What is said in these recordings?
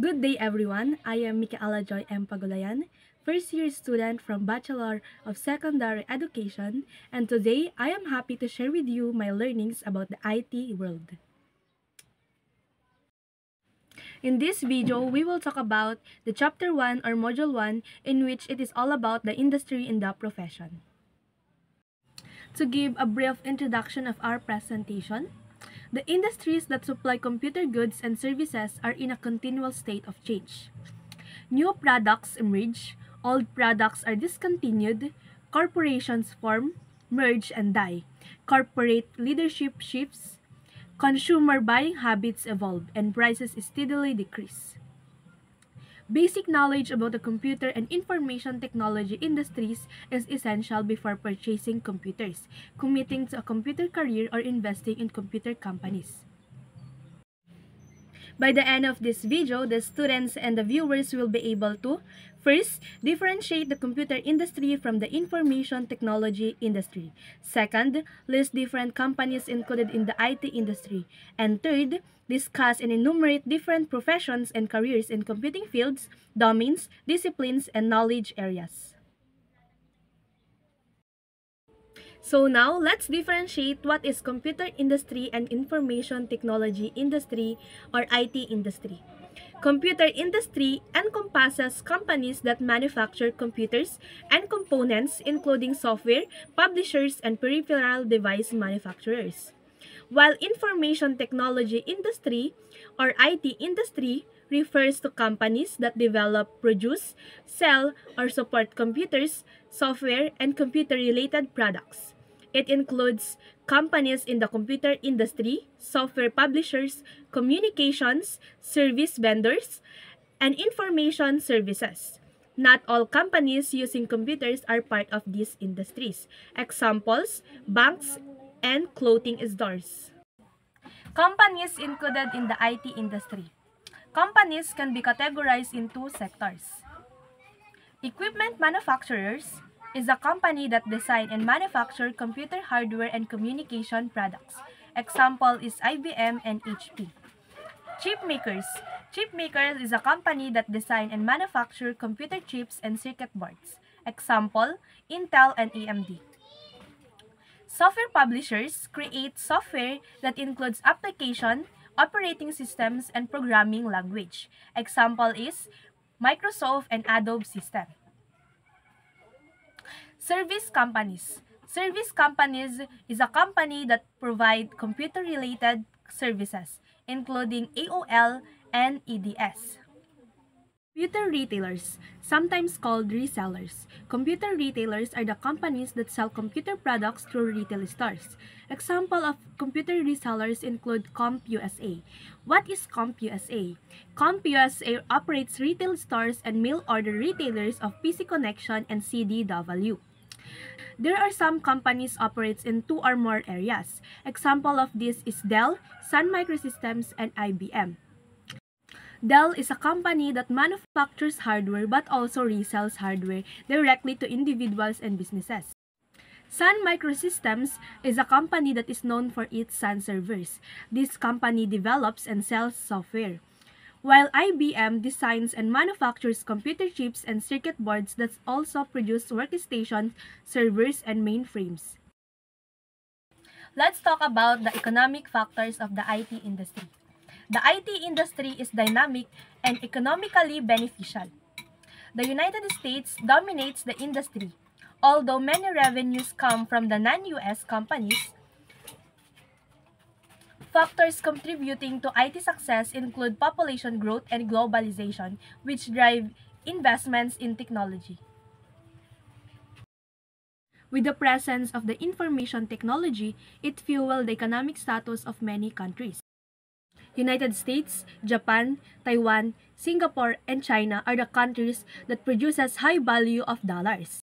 Good day everyone, I am Micaela Joy M. Pagulayan, first year student from Bachelor of Secondary Education, and today I am happy to share with you my learnings about the IT world. In this video, we will talk about the Chapter 1 or Module 1 in which it is all about the industry and the profession. To give a brief introduction of our presentation, the industries that supply computer goods and services are in a continual state of change. New products emerge, old products are discontinued, corporations form, merge, and die. Corporate leadership shifts, consumer buying habits evolve, and prices steadily decrease. Basic knowledge about the computer and information technology industries is essential before purchasing computers, committing to a computer career, or investing in computer companies. By the end of this video, the students and the viewers will be able to first, differentiate the computer industry from the information technology industry. Second, list different companies included in the IT industry. And third, discuss and enumerate different professions and careers in computing fields, domains, disciplines, and knowledge areas. So now, let's differentiate what is computer industry and information technology industry or IT industry. Computer industry encompasses companies that manufacture computers and components including software, publishers, and peripheral device manufacturers. While information technology industry or IT industry refers to companies that develop, produce, sell, or support computers, software, and computer-related products. It includes companies in the computer industry, software publishers, communications, service vendors, and information services. Not all companies using computers are part of these industries. Examples, banks and clothing stores. Companies included in the IT industry. Companies can be categorized in two sectors. Equipment manufacturers is a company that design and manufacture computer hardware and communication products. Example is IBM and HP. Chip makers. Chip makers is a company that design and manufacture computer chips and circuit boards. Example, Intel and AMD. Software publishers create software that includes application, operating systems, and programming language. Example is Microsoft and Adobe System. Service companies. Service companies is a company that provide computer-related services, including AOL and EDS. Computer retailers, sometimes called resellers. Computer retailers are the companies that sell computer products through retail stores. Example of computer resellers include CompUSA. What is CompUSA? CompUSA operates retail stores and mail order retailers of PC Connection and CDW. There are some companies operates in two or more areas. Example of this is Dell, Sun Microsystems, and IBM. Dell is a company that manufactures hardware but also resells hardware directly to individuals and businesses. Sun Microsystems is a company that is known for its Sun servers. This company develops and sells software, while IBM designs and manufactures computer chips and circuit boards that also produce workstations, servers, and mainframes. Let's talk about the economic factors of the IT industry. The IT industry is dynamic and economically beneficial. The United States dominates the industry. Although many revenues come from the non-US companies, factors contributing to IT success include population growth and globalization, which drive investments in technology. With the presence of the information technology, it fueled the economic status of many countries. United States, Japan, Taiwan, Singapore, and China are the countries that produces high value of dollars.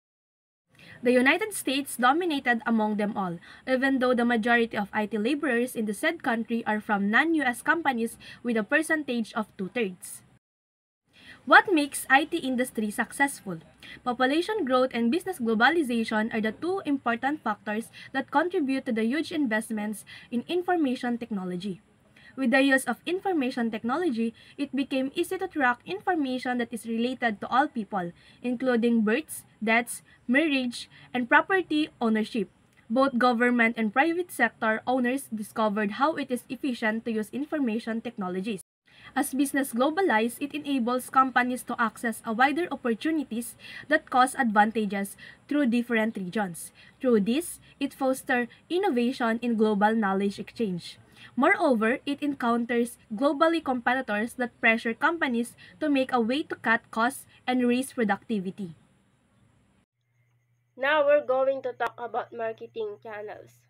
The United States dominated among them all, even though the majority of IT laborers in the said country are from non-US companies with a percentage of 2/3. What makes IT industry successful? Population growth and business globalization are the two important factors that contribute to the huge investments in information technology. With the use of information technology, it became easy to track information that is related to all people, including births, deaths, marriage, and property ownership. Both government and private sector owners discovered how it is efficient to use information technologies. As business globalizes, it enables companies to access a wider opportunities that cause advantages through different regions. Through this, it fosters innovation in global knowledge exchange. Moreover, it encounters globally competitors that pressure companies to make a way to cut costs and raise productivity. Now we're going to talk about marketing channels.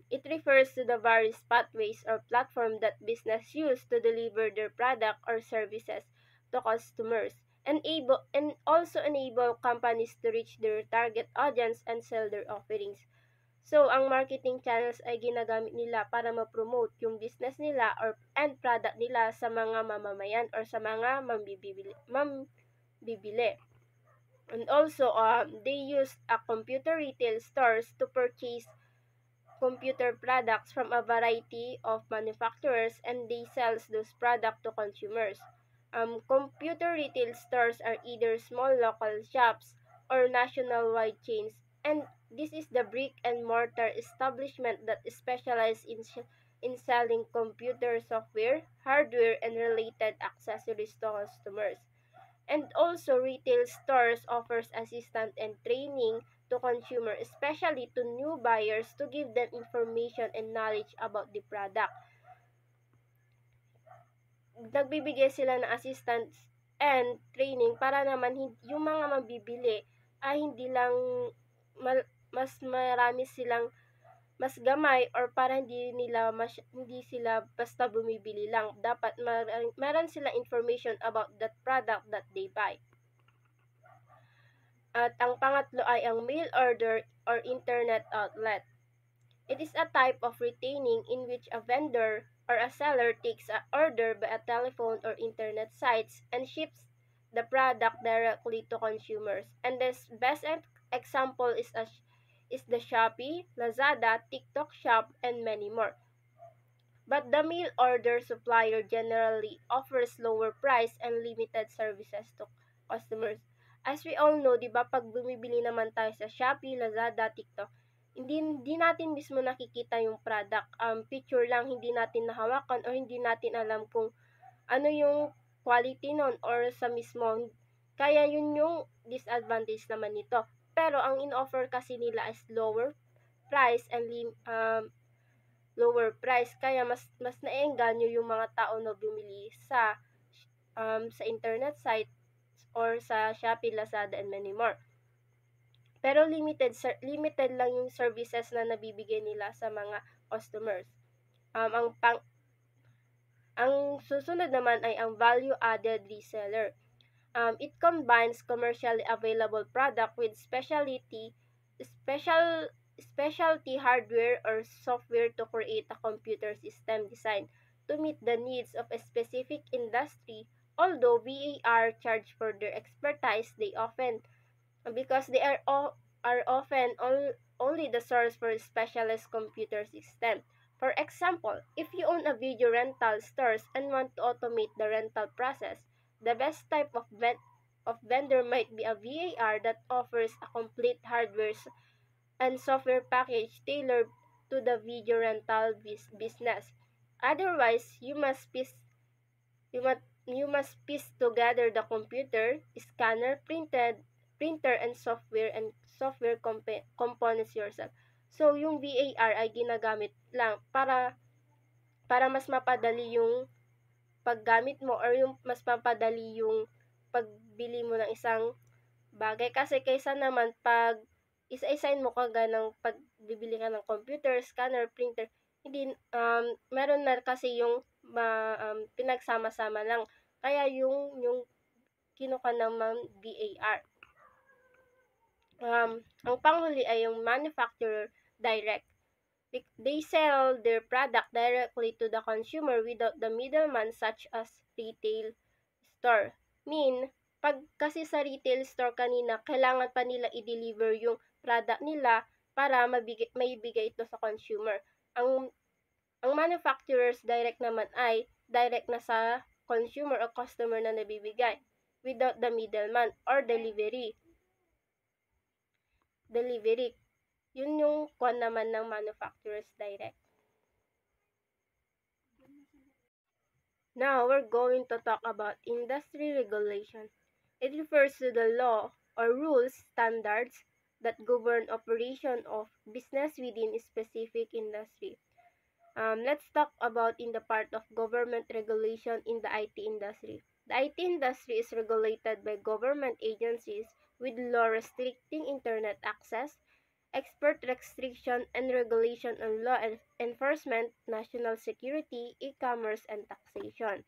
It refers to the various pathways or platforms that business use to deliver their product or services to customers and also enable companies to reach their target audience and sell their offerings. So, ang marketing channels ay ginagamit nila para ma-promote yung business nila or end product nila sa mga mamamayan or sa mga mambibili. And also, they use computer retail stores to purchase computer products from a variety of manufacturers and they sell those products to consumers. Computer retail stores are either small local shops or nationwide chains, and this is the brick and mortar establishment that specialize in selling computer software, hardware, and related accessories to customers. And also, retail stores offers assistance and training to consumer, especially to new buyers to give them information and knowledge about the product. Nagbibigay sila ng assistance and training para naman yung mga mabibili ay hindi lang mas marami silang mas gamay or para hindi sila basta bumibili lang. Dapat meron silang information about that product that they buy. At ang pangatlo ay ang mail order or internet outlet. It is a type of retailing in which a vendor or a seller takes an order by a telephone or internet sites and ships the product directly to consumers. And the best example is the Shopee, Lazada, TikTok Shop, and many more. But the mail order supplier generally offers lower price and limited services to customers. As we all know, 'di ba, pag bumibili naman tayo sa Shopee, Lazada, TikTok, hindi natin mismo nakikita yung product. Picture lang, hindi natin nahawakan or hindi natin alam kung ano yung quality nun or sa mismo. Kaya yun yung disadvantage naman nito. Pero ang in-offer kasi nila is price and lower price kaya mas naeengganyo yung mga tao na bumili sa internet site or sa Shopee, Lazada, and many more. Pero limited lang yung services na nabibigay nila sa mga customers. Ang susunod naman ay ang value-added reseller. It combines commercially available product with specialty hardware or software to create a computer system design to meet the needs of a specific industry. Although VAR charge for their expertise, they often because they are often only the source for specialized computer system. For example, if you own a video rental stores and want to automate the rental process, the best type of vendor might be a VAR that offers a complete hardware and software package tailored to the video rental business. Otherwise, you must piece together the computer, scanner, printer and software components yourself. So yung VAR ay ginagamit lang para mas mapadali yung paggamit mo or yung mas mapadali yung pagbili mo ng isang bagay kasi kaysa naman pag isa-isahin mo kaga ng pagbibili ka ng computer, scanner, printer, hindi meron na kasi yung pinagsama-sama lang. Kaya yung kinuha naman VAR. Ang panghuli ay yung manufacturer direct. They sell their product directly to the consumer without the middleman such as retail store. Pag kasi sa retail store kanina, kailangan pa nila i-deliver yung product nila para maibigay ito sa consumer. Ang manufacturer's direct naman ay direct na sa consumer o customer na nabibigay without the middleman or delivery. Yun yung kwan naman ng manufacturer's direct. Now, we're going to talk about industry regulation. It refers to the law or rules, standards that govern operation of business within a specific industry. Let's talk about in the part of government regulation in the IT industry. The IT industry is regulated by government agencies with law restricting internet access, export restriction and regulation on law enforcement, national security, e-commerce, and taxation.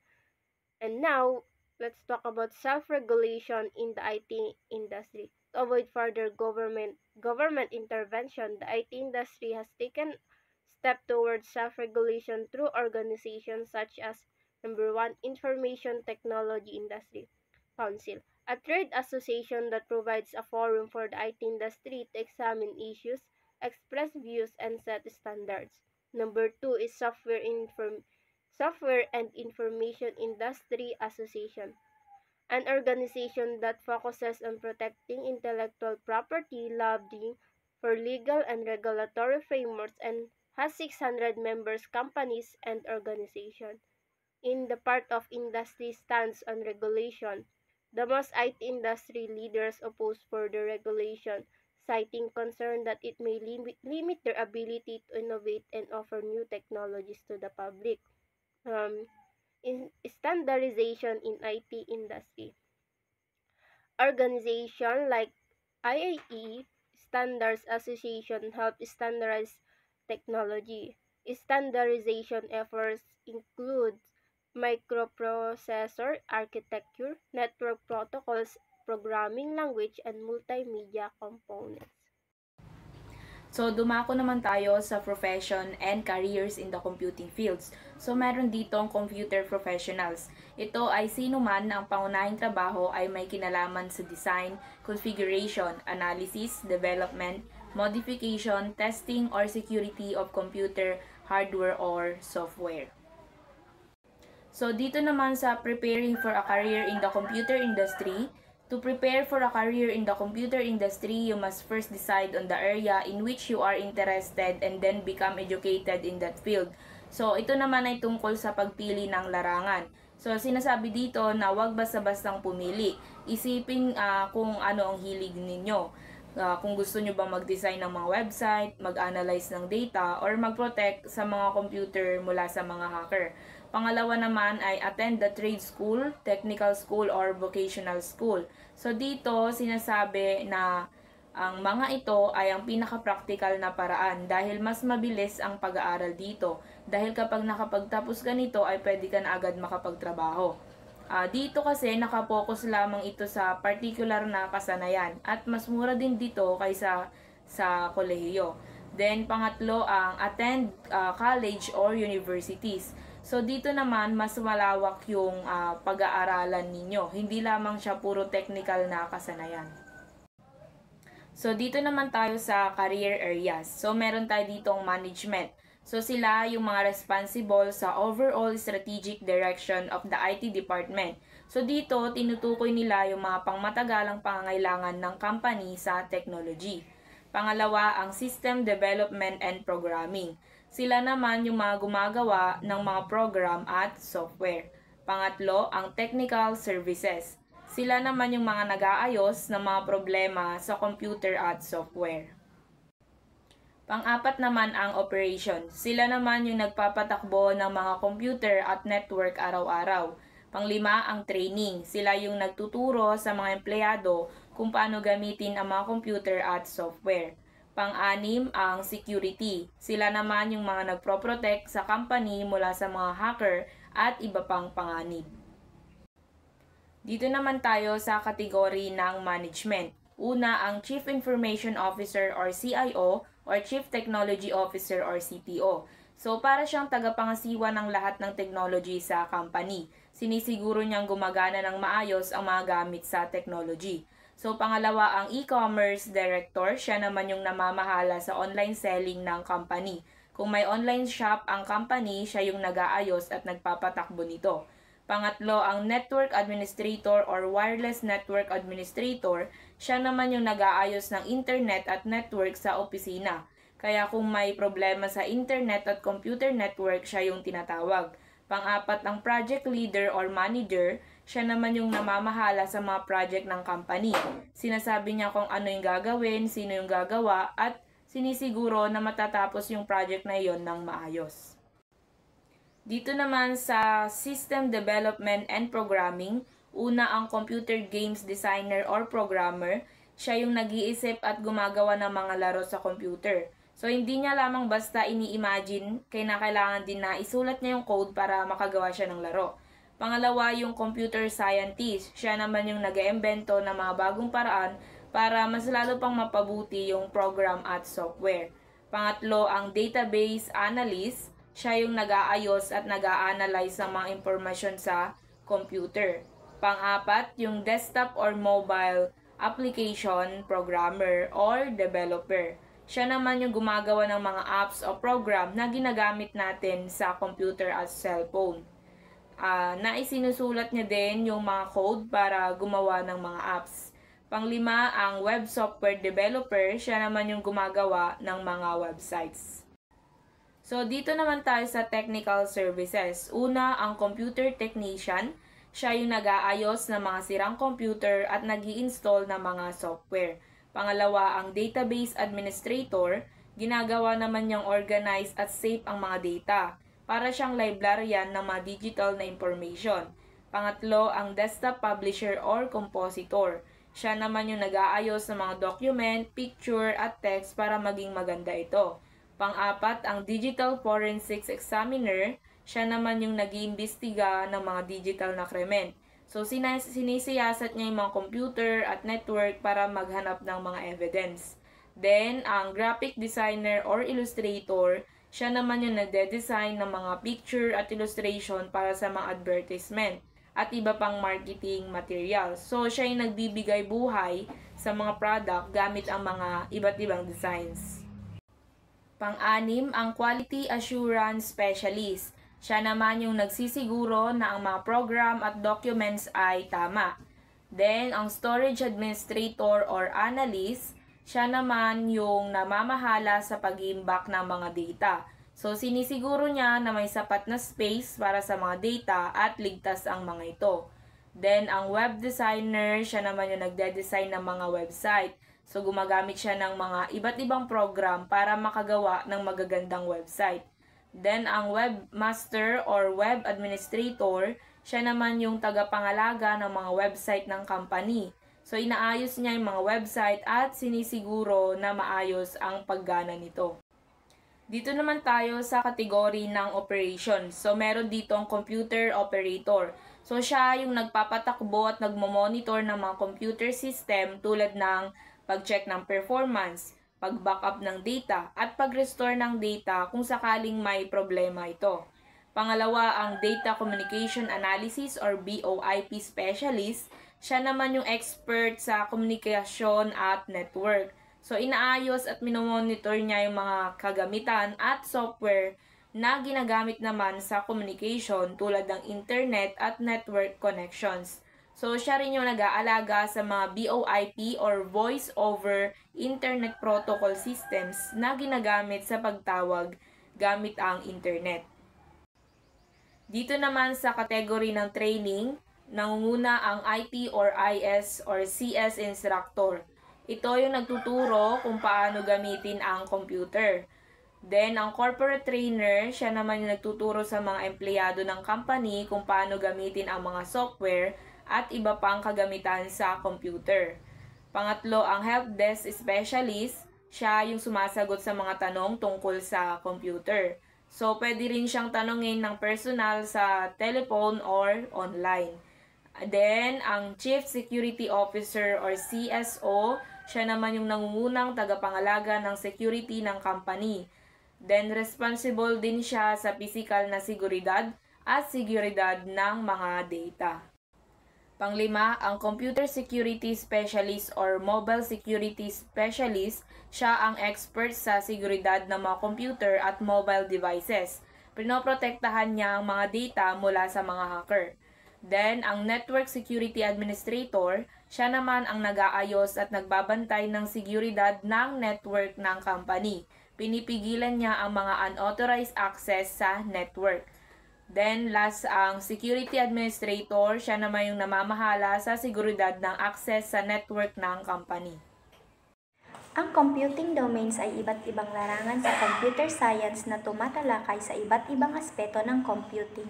And now, let's talk about self-regulation in the IT industry. To avoid further government intervention, the IT industry has taken step towards self-regulation through organizations such as number 1, Information Technology Industry Council, a trade association that provides a forum for the IT industry to examine issues, express views, and set standards. Number 2 is Software and Information Industry Association, an organization that focuses on protecting intellectual property, lobbying for legal and regulatory frameworks, and has 600 members companies and organizations. In the part of industry stance on regulation, the most IT industry leaders oppose further regulation, citing concern that it may limit their ability to innovate and offer new technologies to the public. In standardization in IT industry. Organizations like IAE Standards Association help standardize technology. Standardization efforts include microprocessor architecture, network protocols, programming language, and multimedia components. So, dumako naman tayo sa profession and careers in the computing fields. So, meron ditong computer professionals. Ito ay sino man na ang pangunahing trabaho ay may kinalaman sa design, configuration, analysis, development, modification, testing, or security of computer hardware or software. So, dito naman sa preparing for a career in the computer industry, to prepare for a career in the computer industry, you must first decide on the area in which you are interested and then become educated in that field. So, ito naman ay tungkol sa pagpili ng larangan. So, sinasabi dito na huwag basta-bastang pumili. Isipin kung ano ang hilig ninyo. Kung gusto nyo bang mag-design ng mga website, mag-analyze ng data, or mag-protect sa mga computer mula sa mga hacker. Pangalawa naman ay attend the trade school, technical school, or vocational school. So dito sinasabi na ang mga ito ay ang pinaka-practical na paraan dahil mas mabilis ang pag-aaral dito. Dahil kapag nakapagtapos ka nito ay pwede ka na agad makapagtrabaho. Dito kasi nakapokus lamang ito sa particular na kasanayan at mas mura din dito kaysa sa kolehiyo. Then pangatlo ang attend college or universities. So, dito naman, mas malawak yung pag-aaralan ninyo. Hindi lamang siya puro technical na kasanayan. So, dito naman tayo sa career areas. So, meron tayo ditong management. So, sila yung mga responsible sa overall strategic direction of the IT department. So, dito, tinutukoy nila yung mga pangmatagalang pangangailangan ng company sa technology. Pangalawa, ang system development and programming. Sila naman yung mga gumagawa ng mga program at software. Pangatlo, ang technical services. Sila naman yung mga nag-aayos ng mga problema sa computer at software. Pang-apat naman ang operation. Sila naman yung nagpapatakbo ng mga computer at network araw-araw. Panglima, ang training. Sila yung nagtuturo sa mga empleyado kung paano gamitin ang mga computer at software. Pang-anim, ang security. Sila naman yung mga nagpro-protect sa company mula sa mga hacker at iba pang panganib. Dito naman tayo sa kategory ng management. Una, ang Chief Information Officer or CIO or Chief Technology Officer or CTO. So, para siyang tagapangasiwa ng lahat ng technology sa company. Sinisiguro niyang gumagana ng maayos ang mga gamit sa technology. So, pangalawa, ang e-commerce director. Siya naman yung namamahala sa online selling ng company. Kung may online shop ang company, siya yung nag-aayos at nagpapatakbo nito. Pangatlo, ang network administrator or wireless network administrator, siya naman yung nag-aayos ng internet at network sa opisina. Kaya kung may problema sa internet at computer network, siya yung tinatawag. Pang-apat, ang project leader or manager, siya naman yung namamahala sa mga project ng company. Sinasabi niya kung ano yung gagawin, sino yung gagawa, at sinisiguro na matatapos yung project na iyon ng maayos. Dito naman sa System Development and Programming, una ang computer games designer or programmer, siya yung nag-iisip at gumagawa ng mga laro sa computer. So, hindi niya lamang basta ini-imagine, kailangan din na isulat niya yung code para makagawa siya ng laro. Pangalawa, yung computer scientist, siya naman yung nag-iimbento ng mga bagong paraan para mas lalo pang mapabuti yung program at software. Pangatlo, ang database analyst, siya yung nag-aayos at nag-a-analyze ng mga impormasyon sa computer. Pang-apat, yung desktop or mobile application programmer or developer. Siya naman yung gumagawa ng mga apps o program na ginagamit natin sa computer at cellphone. Naisinusulat niya din yung mga code para gumawa ng mga apps. Panglima, ang web software developer, siya naman yung gumagawa ng mga websites. So, dito naman tayo sa technical services. Una, ang computer technician. Siya yung nag-aayos ng mga sirang computer at nag-i-install ng mga software. Pangalawa, ang database administrator. Ginagawa naman niyang organize at save ang mga data. Para siyang librarian ng mga digital na information. Pangatlo, ang desktop publisher or compositor. Siya naman yung nag-aayos ng mga document, picture at text para maging maganda ito. Pang-apat, ang digital forensics examiner, siya naman yung nag-iimbestiga ng mga digital na krimen. So, sinisiyasat niya yung mga computer at network para maghanap ng mga evidence. Then, ang graphic designer or illustrator, siya naman yung nagde-design ng mga picture at illustration para sa mga advertisement at iba pang marketing materials. So, siya yung nagbibigay buhay sa mga product gamit ang mga iba't ibang designs. Pang-anim, ang Quality Assurance Specialist. Siya naman yung nagsisiguro na ang mga program at documents ay tama. Then, ang Storage Administrator or Analyst, siya naman yung namamahala sa pag-iimbak ng mga data. So, sinisiguro niya na may sapat na space para sa mga data at ligtas ang mga ito. Then, ang Web Designer, siya naman yung nagde-design ng mga website. So, gumagamit siya ng mga iba't ibang program para makagawa ng magagandang website. Then, ang Webmaster or Web Administrator, siya naman yung tagapangalaga ng mga website ng company. So, inaayos niya yung mga website at sinisiguro na maayos ang paggana nito. Dito naman tayo sa kategory ng operations. So, meron dito ang computer operator. So, siya yung nagpapatakbo at nagmo-monitor ng mga computer system tulad ng pag-check ng performance, pag-backup ng data, at pag-restore ng data kung sakaling may problema ito. Pangalawa, ang Data Communication Analysis or VoIP Specialist. Siya naman yung expert sa komunikasyon at network. So, inaayos at minomonitor niya yung mga kagamitan at software na ginagamit naman sa communication tulad ng internet at network connections. So, siya rin yung nag-aalaga sa mga VoIP or Voice over Internet Protocol Systems na ginagamit sa pagtawag gamit ang internet. Dito naman sa kategory ng training, nangunguna ang IT or IS or CS instructor. Ito yung nagtuturo kung paano gamitin ang computer. Then, ang corporate trainer, siya naman yung nagtuturo sa mga empleyado ng company kung paano gamitin ang mga software at iba pang kagamitan sa computer. Pangatlo, ang help desk specialist, siya yung sumasagot sa mga tanong tungkol sa computer. So, pwede rin siyang tanungin ng personal sa telephone or online. Then, ang Chief Security Officer or CSO, siya naman yung nangungunang tagapangalaga ng security ng company. Then, responsible din siya sa physical na seguridad at seguridad ng mga data. Panglima, ang Computer Security Specialist or Mobile Security Specialist, siya ang expert sa seguridad ng mga computer at mobile devices. Pinoprotektahan niya ang mga data mula sa mga hacker. Then, ang Network Security Administrator, siya naman ang nag-aayos at nagbabantay ng seguridad ng network ng company. Pinipigilan niya ang mga unauthorized access sa network. Then, last, ang Security Administrator, siya naman yung namamahala sa seguridad ng access sa network ng company. Ang computing domains ay iba't ibang larangan sa computer science na tumatalakay sa iba't ibang aspeto ng computing.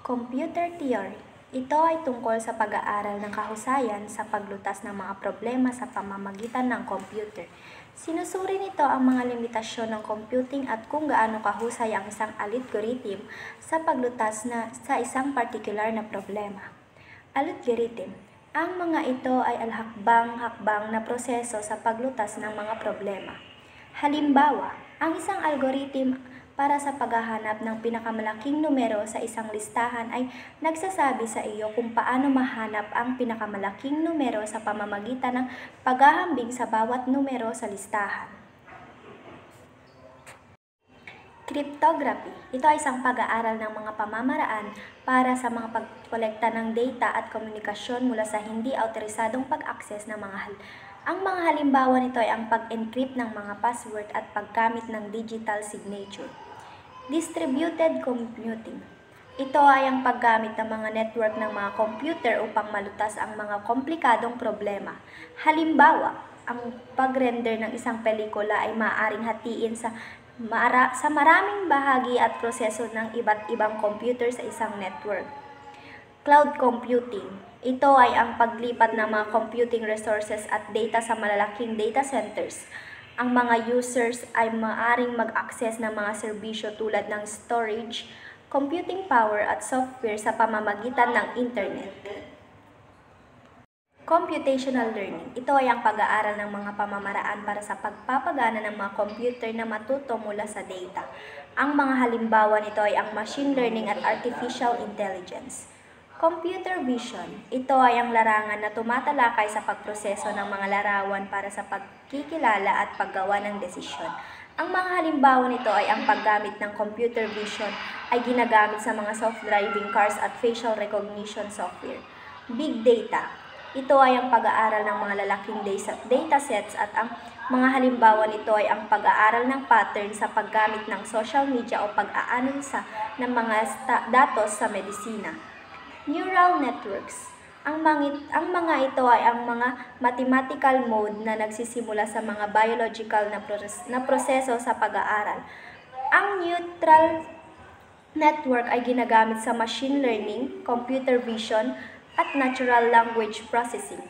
Computer theory. Ito ay tungkol sa pag-aaral ng kahusayan sa paglutas ng mga problema sa pamamagitan ng computer. Sinusuri nito ang mga limitasyon ng computing at kung gaano kahusay ang isang algorithm sa paglutas sa isang partikular na problema. Algorithm. Ang mga ito ay hakbang-hakbang na proseso sa paglutas ng mga problema. Halimbawa, ang isang algorithm para sa paghahanap ng pinakamalaking numero sa isang listahan ay nagsasabi sa iyo kung paano mahanap ang pinakamalaking numero sa pamamagitan ng paghahambing sa bawat numero sa listahan. Cryptography. Ito ay isang pag-aaral ng mga pamamaraan para sa mga pagkolekta ng data at komunikasyon mula sa hindi autorisadong pag-access ng Ang mga halimbawa nito ay ang pag-encrypt ng mga password at paggamit ng digital signature. Distributed computing. Ito ay ang paggamit ng mga network ng mga computer upang malutas ang mga komplikadong problema. Halimbawa, ang pag-render ng isang pelikula ay maaaring hatiin sa maraming bahagi at proseso ng iba't ibang computer sa isang network. Cloud computing. Ito ay ang paglipat ng mga computing resources at data sa malalaking data centers. Ang mga users ay maaaring mag-access ng mga serbisyo tulad ng storage, computing power at software sa pamamagitan ng internet. Computational learning. Ito ay ang pag-aaral ng mga pamamaraan para sa pagpapagana ng mga computer na matuto mula sa data. Ang mga halimbawa nito ay ang machine learning at artificial intelligence. Computer vision. Ito ay ang larangan na tumatalakay sa pagproseso ng mga larawan para sa pagkikilala at paggawa ng desisyon. Ang mga halimbawa nito ay ang paggamit ng computer vision ay ginagamit sa mga self-driving cars at facial recognition software. Big data. Ito ay ang pag-aaral ng mga lalaking datasets at ang mga halimbawa nito ay ang pag-aaral ng pattern sa paggamit ng social media o pag-aanalisa ng mga datos sa medisina. Neural networks. Ang mga ito ay ang mga mathematical mode na nagsisimula sa mga biological na proseso sa pag-aaral. Ang neural network ay ginagamit sa machine learning, computer vision, at natural language processing.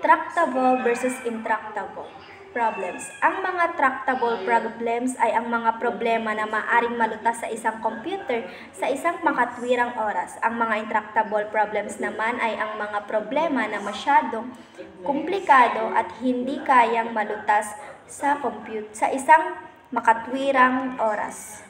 Tractable versus intractable problems. Ang mga tractable problems ay ang mga problema na maaring malutas sa isang computer sa isang makatwirang oras. Ang mga intractable problems naman ay ang mga problema na masyadong komplikado at hindi kayang malutas sa isang makatwirang oras.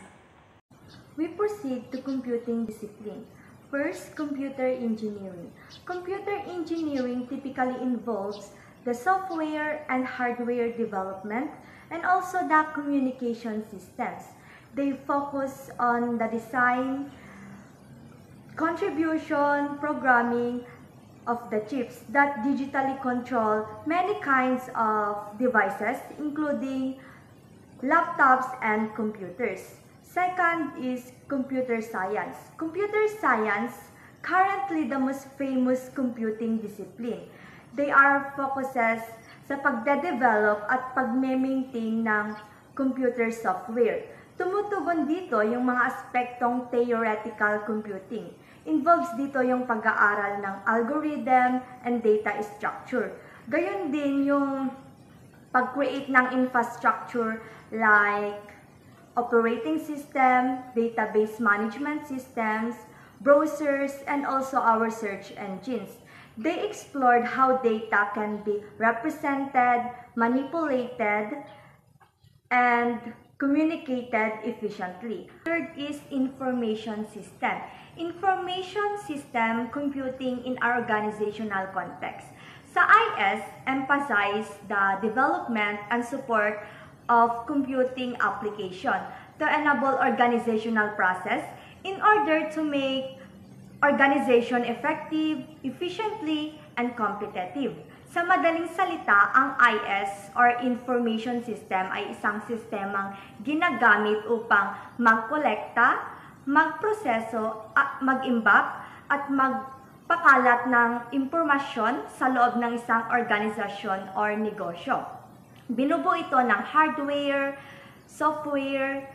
We proceed to computing discipline. First, computer engineering. Computer engineering typically involves the software and hardware development and also the communication systems. They focus on the design, contribution, programming of the chips that digitally control many kinds of devices, including laptops and computers. Second is computer science. Computer science, currently the most famous computing discipline. They are focuses sa pagde-develop at pagme-maintain ng computer software. Tumutugon dito yung mga aspektong theoretical computing. Involves dito yung pag-aaral ng algorithm and data structure. Gayon din yung pag-create ng infrastructure like operating system, database management systems, browsers, and also our search engines. They explored how data can be represented, manipulated, and communicated efficiently. Third is information system. Information System Computing in our Organizational Context. Sa IS, emphasize the development and support of computing application to enable organizational process in order to make organization effective, efficiently, and competitive. Sa madaling salita, ang IS or Information System ay isang sistemang ginagamit upang magkolekta, magproseso, mag-imbak, at magpakalat ng impormasyon sa loob ng isang organisasyon or negosyo. Binubuo ito ng hardware, software,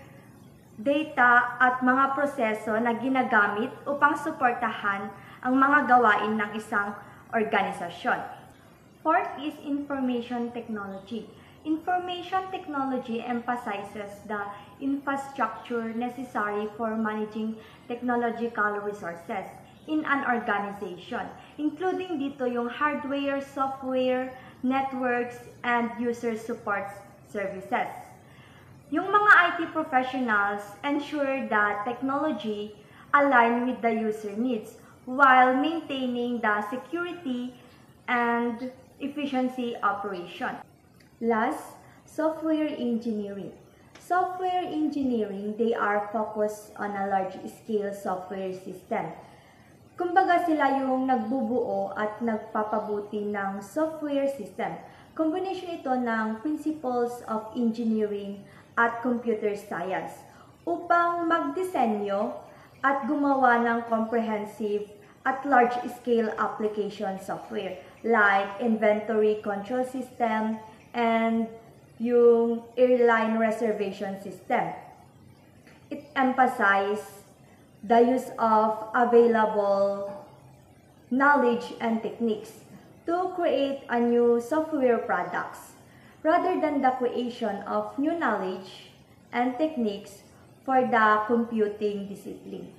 data at mga proseso na ginagamit upang suportahan ang mga gawain ng isang organisasyon. Fourth is information technology. Information technology emphasizes the infrastructure necessary for managing technological resources in an organization, including dito yung hardware, software, networks, and user support services. Yung mga IT professionals ensure that technology align with the user needs while maintaining the security and efficiency operation. Last, software engineering. Software engineering, they are focused on a large-scale software system. Kumbaga sila yung nagbubuo at nagpapabuti ng software system. Combination ito ng principles of engineering at computer science upang magdisenyo at gumawa ng comprehensive at large-scale application software like inventory control system and yung airline reservation system. It emphasizes the use of available knowledge and techniques to create a new software products rather than the creation of new knowledge and techniques for the computing discipline.